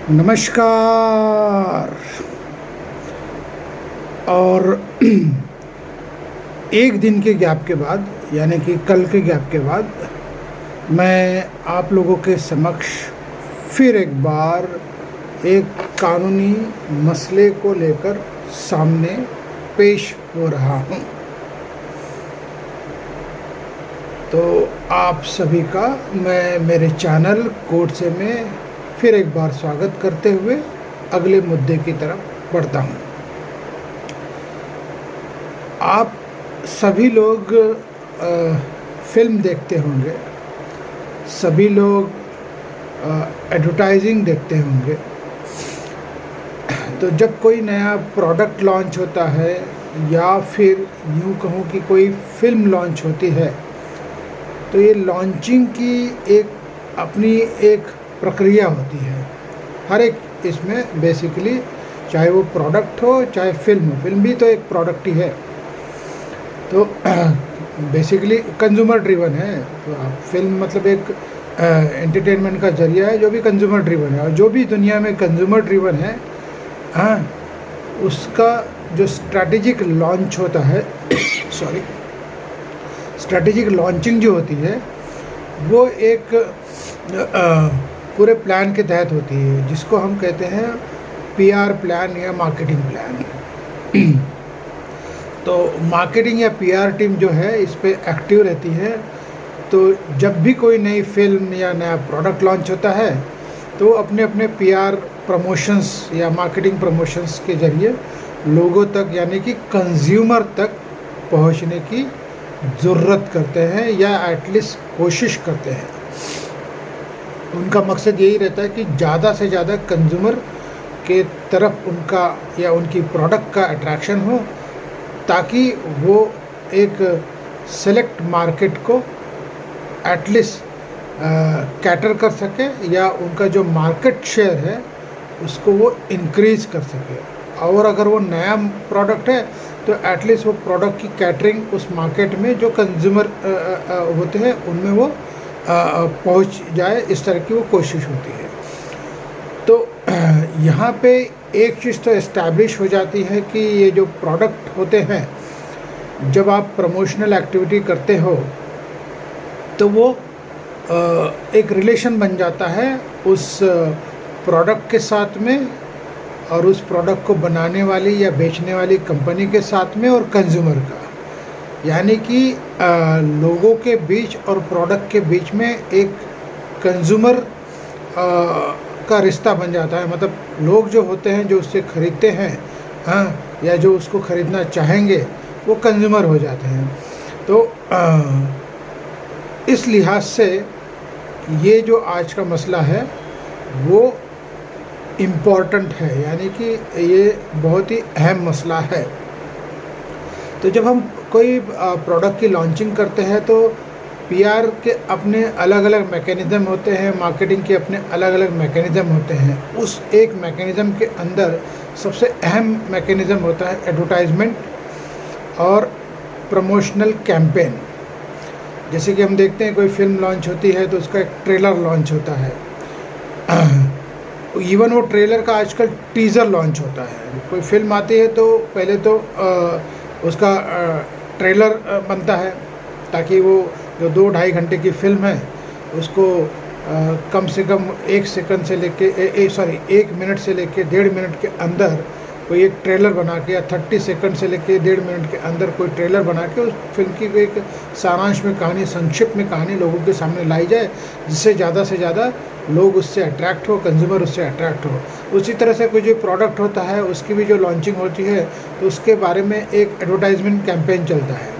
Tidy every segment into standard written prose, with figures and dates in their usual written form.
नमस्कार। और एक दिन के गैप के बाद यानी कि कल के गैप के बाद मैं आप लोगों के समक्ष फिर एक बार एक कानूनी मसले को लेकर सामने पेश हो रहा हूँ। तो आप सभी का मैं मेरे चैनल कोर्ट से में फिर एक बार स्वागत करते हुए अगले मुद्दे की तरफ बढ़ता हूँ। आप सभी लोग फिल्म देखते होंगे, सभी लोग एडवर्टाइजिंग देखते होंगे। तो जब कोई नया प्रोडक्ट लॉन्च होता है या फिर यूँ कहूँ कि कोई फिल्म लॉन्च होती है, तो ये लॉन्चिंग की एक अपनी एक प्रक्रिया होती है। हर एक इसमें बेसिकली चाहे वो प्रोडक्ट हो चाहे फिल्म हो, फिल्म भी तो एक प्रोडक्ट ही है। तो बेसिकली कंज्यूमर ड्रिवन है। तो आप फिल्म मतलब एक एंटरटेनमेंट का जरिया है जो भी कंज्यूमर ड्रिवन है। और जो भी दुनिया में कंज्यूमर ड्रिवन है, हाँ, उसका जो स्ट्रैटेजिक लॉन्च होता है सॉरी स्ट्रैटेजिक लॉन्चिंग जो होती है वो एक पूरे प्लान के तहत होती है, जिसको हम कहते हैं पीआर प्लान या मार्केटिंग प्लान। तो मार्केटिंग या पीआर टीम जो है इस पे एक्टिव रहती है। तो जब भी कोई नई फिल्म या नया प्रोडक्ट लॉन्च होता है तो अपने अपने पीआर प्रमोशंस या मार्केटिंग प्रमोशंस के ज़रिए लोगों तक यानी कि कंज्यूमर तक पहुंचने की ज़रूरत करते हैं या एटलीस्ट कोशिश करते हैं। उनका मकसद यही रहता है कि ज़्यादा से ज़्यादा कंज्यूमर के तरफ उनका या उनकी प्रोडक्ट का अट्रैक्शन हो, ताकि वो एक सेलेक्ट मार्केट को एटलीस्ट कैटर कर सके या उनका जो मार्केट शेयर है उसको वो इंक्रीज़ कर सके। और अगर वो नया प्रोडक्ट है तो एटलीस्ट वो प्रोडक्ट की कैटरिंग उस मार्केट में जो कंज्यूमर होते हैं उनमें वो पहुंच जाए, इस तरह की वो कोशिश होती है। तो यहाँ पे एक चीज़ तो इस्टेब्लिश हो जाती है कि ये जो प्रोडक्ट होते हैं, जब आप प्रमोशनल एक्टिविटी करते हो तो वो एक रिलेशन बन जाता है उस प्रोडक्ट के साथ में और उस प्रोडक्ट को बनाने वाली या बेचने वाली कंपनी के साथ में और कंज्यूमर का, यानी कि लोगों के बीच और प्रोडक्ट के बीच में एक कंज्यूमर का रिश्ता बन जाता है। मतलब लोग जो होते हैं जो उससे ख़रीदते हैं, हाँ, या जो उसको ख़रीदना चाहेंगे वो कंज्यूमर हो जाते हैं। तो इस लिहाज से ये जो आज का मसला है वो इम्पॉर्टेंट है, यानी कि ये बहुत ही अहम मसला है। तो जब हम कोई प्रोडक्ट की लॉन्चिंग करते हैं तो पीआर के अपने अलग अलग मैकेनिज़्म होते हैं, मार्केटिंग के अपने अलग अलग मैकेनिज़्म होते हैं। उस एक मैकेनिज़्म के अंदर सबसे अहम मैकेनिज़्म होता है एडवर्टाइजमेंट और प्रमोशनल कैंपेन। जैसे कि हम देखते हैं कोई फिल्म लॉन्च होती है तो उसका एक ट्रेलर लॉन्च होता है। इवन वो ट्रेलर का आजकल टीज़र लॉन्च होता है। कोई फिल्म आती है तो पहले तो उसका ट्रेलर बनता है, ताकि वो जो 2-2.5 घंटे की फिल्म है उसको कम से कम 1 सेकंड से लेके 1 मिनट से लेके 1.5 मिनट के अंदर कोई एक ट्रेलर बना के, या 30 सेकंड से लेके 1.5 मिनट के अंदर कोई ट्रेलर बना के उस फिल्म की एक सारांश में कहानी, संक्षिप्त में कहानी लोगों के सामने लाई जाए, जिससे ज़्यादा से ज़्यादा लोग उससे अट्रैक्ट हो, कंज्यूमर उससे अट्रैक्ट हो। उसी तरह से कोई जो प्रोडक्ट होता है उसकी भी जो लॉन्चिंग होती है तो उसके बारे में एक एडवर्टाइजमेंट कैंपेन चलता है।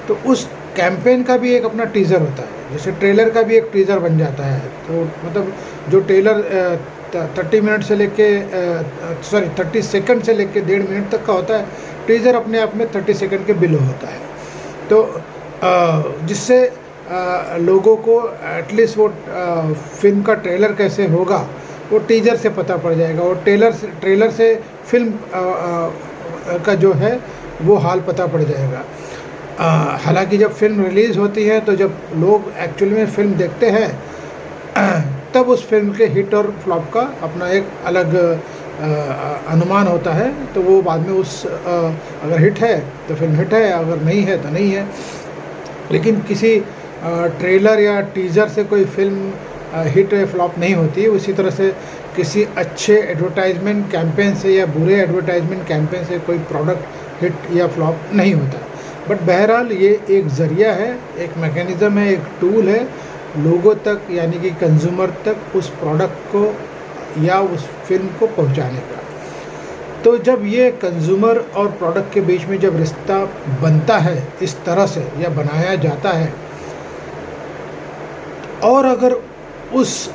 तो उस कैंपेन का भी एक अपना टीज़र होता है, जैसे ट्रेलर का भी एक टीज़र बन जाता है। तो मतलब जो ट्रेलर 30 मिनट से लेके 30 सेकंड से लेके 1.5 मिनट तक का होता है, टीज़र अपने आप में 30 सेकंड के बिलो होता है। तो जिससे लोगों को एटलीस्ट वो फिल्म का ट्रेलर कैसे होगा वो टीज़र से पता पड़ जाएगा, और ट्रेलर से फिल्म का जो है वो हाल पता पड़ जाएगा। हालांकि जब फिल्म रिलीज़ होती है तो जब लोग एक्चुअली में फ़िल्म देखते हैं तब उस फिल्म के हिट और फ्लॉप का अपना एक अलग अनुमान होता है। तो वो बाद में अगर हिट है तो फिल्म हिट है, अगर नहीं है तो नहीं है। लेकिन किसी ट्रेलर या टीज़र से कोई फिल्म हिट या फ्लॉप नहीं होती। उसी तरह से किसी अच्छे एडवर्टाइजमेंट कैंपेन से या बुरे एडवर्टाइजमेंट कैंपेन से कोई प्रोडक्ट हिट या फ्लॉप नहीं होता। बट बहरहाल ये एक ज़रिया है, एक मैकेनिज़्म है, एक टूल है लोगों तक यानी कि कंज्यूमर तक उस प्रोडक्ट को या उस फिल्म को पहुंचाने का। तो जब ये कंज्यूमर और प्रोडक्ट के बीच में जब रिश्ता बनता है इस तरह से या बनाया जाता है, और अगर उस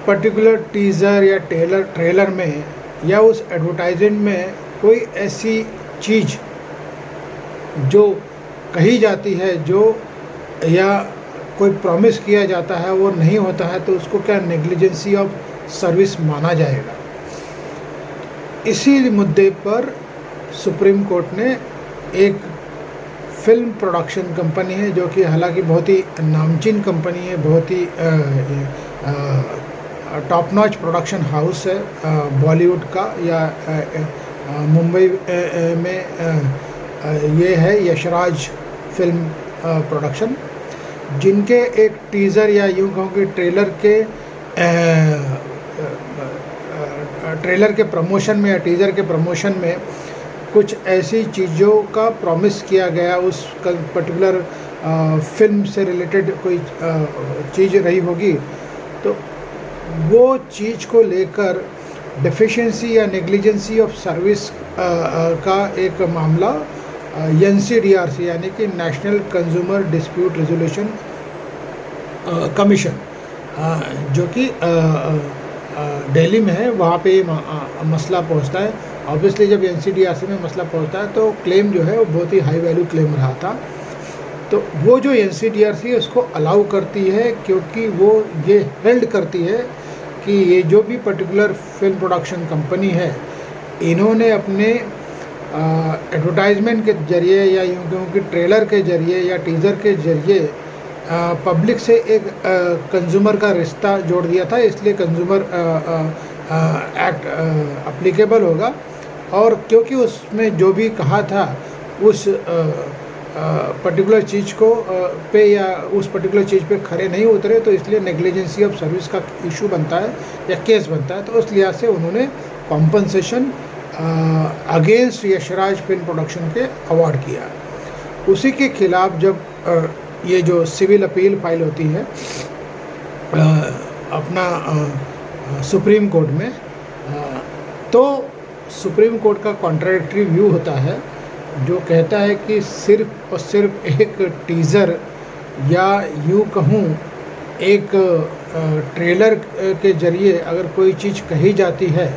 पर्टिकुलर टीज़र या ट्रेलर में या उस एडवर्टाइजमेंट में कोई ऐसी चीज़ जो कही जाती है जो या कोई प्रॉमिस किया जाता है वो नहीं होता है, तो उसको क्या नेग्लिजेंसी ऑफ सर्विस माना जाएगा। इसी मुद्दे पर सुप्रीम कोर्ट ने एक फिल्म प्रोडक्शन कंपनी है जो कि हालांकि बहुत ही नामचीन कंपनी है, बहुत ही टॉप नॉच प्रोडक्शन हाउस है बॉलीवुड का या मुंबई में ये है यशराज फिल्म प्रोडक्शन, जिनके एक टीज़र या यूँ कहूँ कि ट्रेलर के प्रमोशन में या टीज़र के प्रमोशन में कुछ ऐसी चीज़ों का प्रॉमिस किया गया, उस पर्टिकुलर फिल्म से रिलेटेड कोई चीज़ रही होगी, तो वो चीज़ को लेकर डेफिशिएंसी या नेग्लिजेंसी ऑफ सर्विस का एक मामला NCDRC यानी कि national consumer dispute resolution commission जो कि दिल्ली में है, वहाँ पे मसला पहुँचता है। ऑब्वियसली जब NCDRC में मसला पहुँचता है तो क्लेम जो है वो बहुत ही हाई वैल्यू क्लेम रहा था। तो वो जो NCDRC है उसको अलाउ करती है क्योंकि वो ये हेल्ड करती है कि ये जो भी पर्टिकुलर फिल्म प्रोडक्शन कंपनी है, इन्होंने अपने एडवर्टाइजमेंट के ज़रिए या यूँ कहूँ कि ट्रेलर के ज़रिए या टीज़र के ज़रिए पब्लिक से एक कंज्यूमर का रिश्ता जोड़ दिया था, इसलिए कंज्यूमर एक्ट अप्लीकेबल होगा। और क्योंकि उसमें जो भी कहा था उस पर्टिकुलर चीज़ को पे या उस पर्टिकुलर चीज़ पे खरे नहीं उतरे, तो इसलिए नेग्लिजेंसी ऑफ सर्विस का इशू बनता है या केस बनता है। तो उस लिहाज से उन्होंने compensation against Yashraj film production के अवार्ड किया। उसी के खिलाफ जब ये जो सिविल अपील फाइल होती है अपना सुप्रीम कोर्ट में, तो सुप्रीम कोर्ट का कॉन्ट्राडिक्टरी व्यू होता है जो कहता है कि सिर्फ और सिर्फ एक टीज़र या यूँ कहूँ एक ट्रेलर के ज़रिए अगर कोई चीज़ कही जाती है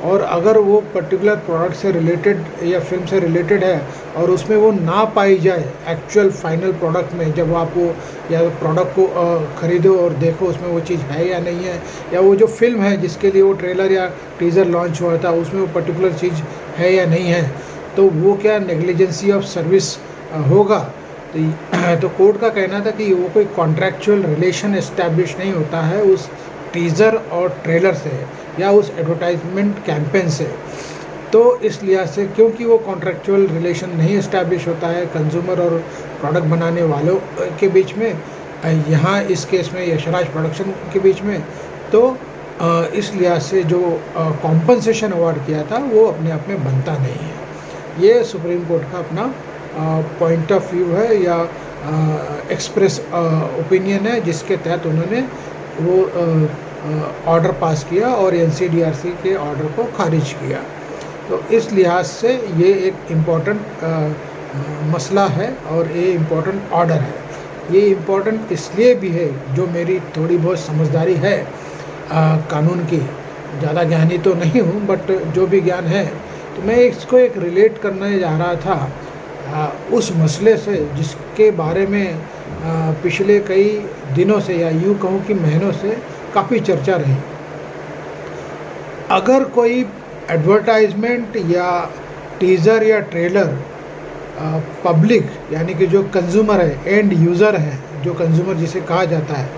और अगर वो पर्टिकुलर प्रोडक्ट से रिलेटेड या फिल्म से रिलेटेड है और उसमें वो ना पाई जाए एक्चुअल फाइनल प्रोडक्ट में, जब आप वो या प्रोडक्ट को ख़रीदो और देखो उसमें वो चीज़ है या नहीं है, या वो जो फिल्म है जिसके लिए वो ट्रेलर या टीज़र लॉन्च हुआ था उसमें वो पर्टिकुलर चीज़ है या नहीं है, तो वो क्या नेग्लिजेंसी ऑफ सर्विस होगा। तो कोर्ट का कहना था कि वो कोई कॉन्ट्रैक्चुअल रिलेशन इस्टेब्लिश नहीं होता है उस टीज़र और ट्रेलर से या उस एडवर्टाइजमेंट कैंपेन से। तो इस लिहाज से क्योंकि वो कॉन्ट्रैक्चुअल रिलेशन नहीं इस्टेब्लिश होता है कंज्यूमर और प्रोडक्ट बनाने वालों के बीच में, यहाँ इस केस में यशराज प्रोडक्शन के बीच में, तो इस लिहाज से जो कॉम्पनसेशन अवार्ड किया था वो अपने आप में बनता नहीं है। ये सुप्रीम कोर्ट का अपना पॉइंट ऑफ व्यू है या एक्सप्रेस ओपिनियन है, जिसके तहत उन्होंने वो ऑर्डर पास किया और NCDRC के ऑर्डर को खारिज किया। तो इस लिहाज से ये एक इम्पॉर्टेंट मसला है और ये इम्पॉर्टेंट ऑर्डर है। ये इम्पॉर्टेंट इसलिए भी है जो मेरी थोड़ी बहुत समझदारी है कानून की, ज़्यादा ज्ञानी तो नहीं हूँ बट जो भी ज्ञान है तो मैं इसको एक रिलेट करने जा रहा था उस मसले से जिसके बारे में पिछले कई दिनों से या यूँ कहूँ कि महीनों से काफ़ी चर्चा रही। अगर कोई एडवर्टाइजमेंट या टीज़र या ट्रेलर पब्लिक यानी कि जो कंज्यूमर है, एंड यूज़र है, जो कंज्यूमर जिसे कहा जाता है,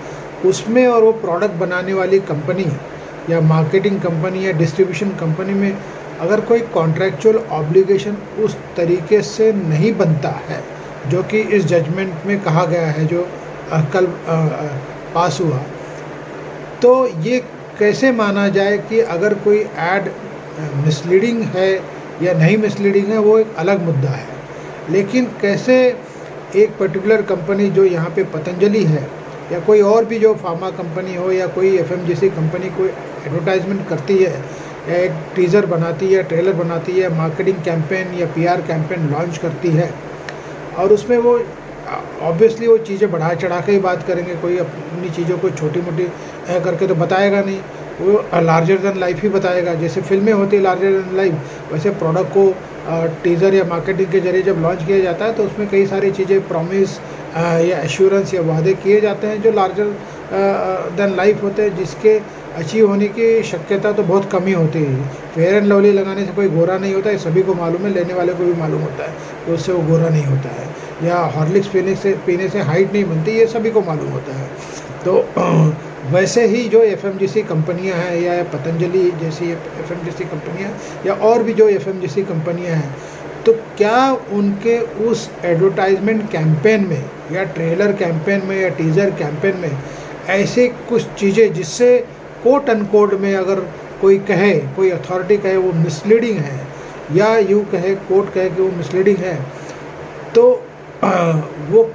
उसमें और वो प्रोडक्ट बनाने वाली कंपनी या मार्केटिंग कंपनी या डिस्ट्रीब्यूशन कंपनी में अगर कोई कॉन्ट्रैक्चुअल ऑब्लिगेशन उस तरीके से नहीं बनता है जो कि इस जजमेंट में कहा गया है, जो कल पास हुआ, तो ये कैसे माना जाए कि अगर कोई ऐड मिसलीडिंग है या नहीं मिसलीडिंग है, वो एक अलग मुद्दा है। लेकिन कैसे एक पर्टिकुलर कंपनी जो यहाँ पे पतंजलि है या कोई और भी जो फार्मा कंपनी हो या कोई एफएमजीसी कंपनी कोई एडवर्टाइजमेंट करती है या एक टीज़र बनाती है, ट्रेलर बनाती है, मार्केटिंग कैंपेन या पीआर कैंपेन लॉन्च करती है, और उसमें वो ऑब्वियसली वो चीज़ें बढ़ा चढ़ा के ही बात करेंगे, कोई अपनी चीज़ों को छोटी मोटी करके तो बताएगा नहीं, वो लार्जर देन लाइफ ही बताएगा। जैसे फिल्में होती है लार्जर देन लाइफ, वैसे प्रोडक्ट को टीज़र या मार्केटिंग के जरिए जब लॉन्च किया जाता है तो उसमें कई सारी चीज़ें प्रॉमिस या एश्योरेंस या वादे किए जाते हैं जो लार्जर देन लाइफ होते हैं, जिसके अचीव होने की शक्यता तो बहुत कम ही होती है। फेयर एंड लवली लगाने से कोई गोरा नहीं होता है, सभी को मालूम है, लेने वाले को भी मालूम होता है कि उससे वो गोरा नहीं होता है, या हॉर्लिक्स पीने से हाइट नहीं बनती, ये सभी को मालूम होता है। तो वैसे ही जो एफएमजीसी कंपनियां हैं या पतंजलि जैसी एफएमजीसी कंपनियां या और भी जो एफएमजीसी कंपनियां हैं, तो क्या उनके उस एडवर्टाइजमेंट कैंपेन में या ट्रेलर कैंपेन में या टीज़र कैंपेन में ऐसे कुछ चीज़ें जिससे कोट अनकोट में अगर कोई कहे, कोई अथॉरिटी कहे वो मिसलीडिंग है, या यूँ कहे कोर्ट कहे कि वो मिसलीडिंग है, तो वो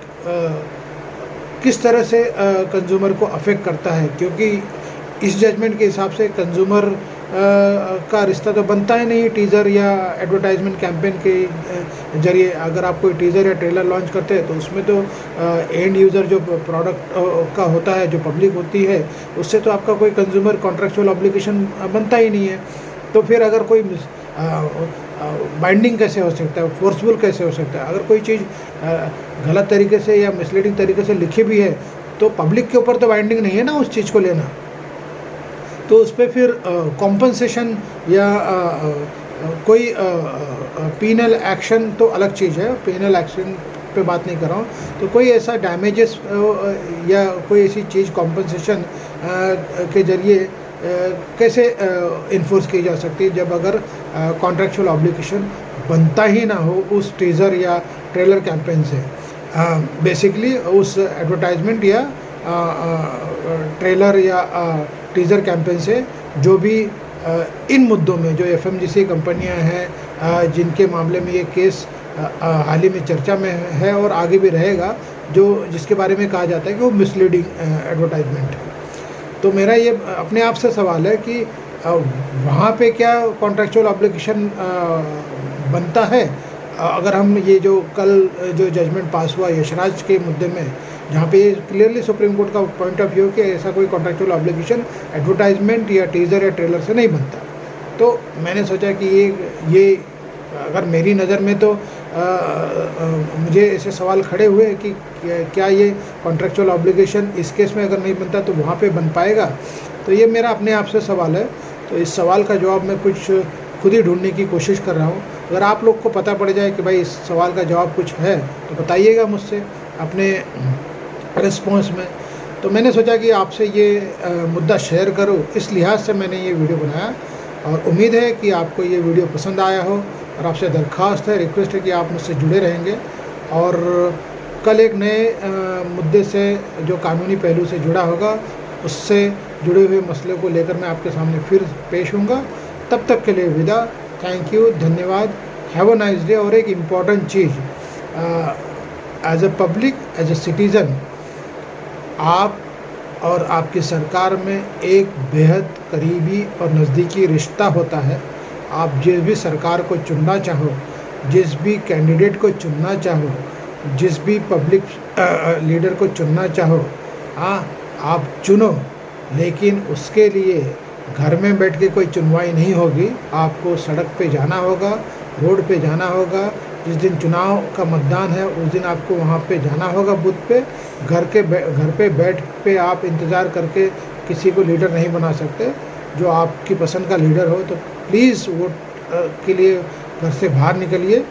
किस तरह से कंज्यूमर को अफेक्ट करता है? क्योंकि इस जजमेंट के हिसाब से कंज्यूमर का रिश्ता तो बनता ही नहीं टीज़र या एडवर्टाइजमेंट कैंपेन के जरिए। अगर आप कोई टीज़र या ट्रेलर लॉन्च करते हैं तो उसमें तो एंड यूज़र जो प्रोडक्ट का होता है, जो पब्लिक होती है, उससे तो आपका कोई कंज्यूमर कॉन्ट्रैक्चुअल ऑब्लिगेशन बनता ही नहीं है। तो फिर अगर कोई बाइंडिंग कैसे हो सकता है, फोर्सफुल कैसे हो सकता है? अगर कोई चीज़ गलत तरीके से या मिसलीडिंग तरीके से लिखी भी है तो पब्लिक के ऊपर तो बाइंडिंग नहीं है ना उस चीज़ को लेना, तो उस पर फिर कॉम्पनसेशन या कोई पीनल एक्शन तो अलग चीज़ है, पीनल एक्शन पे बात नहीं कर रहा हूँ। तो कोई ऐसा डैमेजेस या कोई ऐसी चीज़ कॉम्पनसेशन के जरिए कैसे इन्फोर्स की जा सकती है जब अगर कॉन्ट्रैक्चुअल ऑब्लिगेशन बनता ही ना हो उस टीज़र या ट्रेलर कैंपेन से। बेसिकली उस एडवर्टाइजमेंट या ट्रेलर या टीज़र कैंपेन से जो भी इन मुद्दों में जो एफएमजीसी कंपनियां हैं जिनके मामले में ये केस हाल ही में चर्चा में है और आगे भी रहेगा, जो जिसके बारे में कहा जाता है कि वो मिसलीडिंग एडवर्टाइजमेंट है। तो मेरा ये अपने आप से सवाल है कि वहाँ पे क्या कॉन्ट्रैक्चुअल ऑब्लिगेशन बनता है? अगर हम ये जो कल जो जजमेंट पास हुआ यशराज के मुद्दे में, जहाँ पे क्लियरली सुप्रीम कोर्ट का पॉइंट ऑफ व्यू कि ऐसा कोई कॉन्ट्रैक्चुअल ऑब्लिगेशन एडवर्टाइजमेंट या टीज़र या ट्रेलर से नहीं बनता, तो मैंने सोचा कि ये अगर मेरी नज़र में तो मुझे ऐसे सवाल खड़े हुए कि क्या ये कॉन्ट्रैक्चुअल ऑब्लिगेशन इस केस में अगर नहीं बनता तो वहाँ पे बन पाएगा? तो ये मेरा अपने आप से सवाल है। तो इस सवाल का जवाब मैं कुछ खुद ही ढूंढने की कोशिश कर रहा हूँ। अगर आप लोग को पता पड़ जाए कि भाई इस सवाल का जवाब कुछ है तो बताइएगा मुझसे अपने रिस्पॉन्स में। तो मैंने सोचा कि आपसे ये मुद्दा शेयर करूँ, इस लिहाज से मैंने ये वीडियो बनाया, और उम्मीद है कि आपको ये वीडियो पसंद आया हो। और आपसे दरख्वास्त है, रिक्वेस्ट है कि आप मुझसे जुड़े रहेंगे, और कल एक नए मुद्दे से जो कानूनी पहलू से जुड़ा होगा उससे जुड़े हुए मसले को लेकर मैं आपके सामने फिर पेश होऊंगा। तब तक के लिए विदा, थैंक यू, धन्यवाद, हैव अ नाइस डे। और एक इम्पॉर्टेंट चीज़, as a public, as a citizen, आप और आपकी सरकार में एक बेहद करीबी और नज़दीकी रिश्ता होता है। आप जिस भी सरकार को चुनना चाहो, जिस भी कैंडिडेट को चुनना चाहो, जिस भी पब्लिक लीडर को चुनना चाहो, हाँ आप चुनो, लेकिन उसके लिए घर में बैठ के कोई चुनवाई नहीं होगी। आपको सड़क पे जाना होगा, रोड पे जाना होगा। जिस दिन चुनाव का मतदान है उस दिन आपको वहाँ पे जाना होगा बूथ पे। घर पे बैठ पे आप इंतज़ार करके किसी को लीडर नहीं बना सकते। जो आपकी पसंद का लीडर हो तो प्लीज़ वोट के लिए घर से बाहर निकलिए।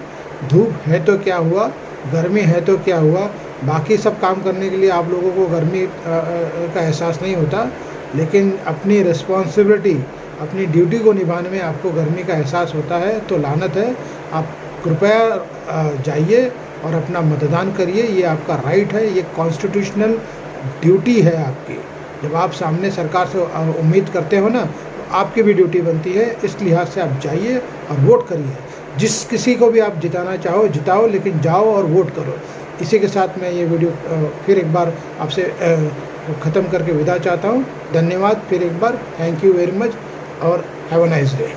धूप है तो क्या हुआ, गर्मी है तो क्या हुआ, बाकी सब काम करने के लिए आप लोगों को गर्मी का एहसास नहीं होता, लेकिन अपनी रिस्पॉन्सिबिलिटी, अपनी ड्यूटी को निभाने में आपको गर्मी का एहसास होता है। तो लानत है, आप कृपया जाइए और अपना मतदान करिए। ये आपका राइट है, ये कॉन्स्टिट्यूशनल ड्यूटी है आपकी। जब आप सामने सरकार से उम्मीद करते हो ना, तो आपकी भी ड्यूटी बनती है। इस लिहाज से आप जाइए और वोट करिए। जिस किसी को भी आप जिताना चाहो जिताओ, लेकिन जाओ और वोट करो। इसी के साथ मैं ये वीडियो फिर एक बार आपसे ख़त्म करके विदा चाहता हूँ। धन्यवाद फिर एक बार, थैंक यू वेरी मच और हैव अ नाइस डे।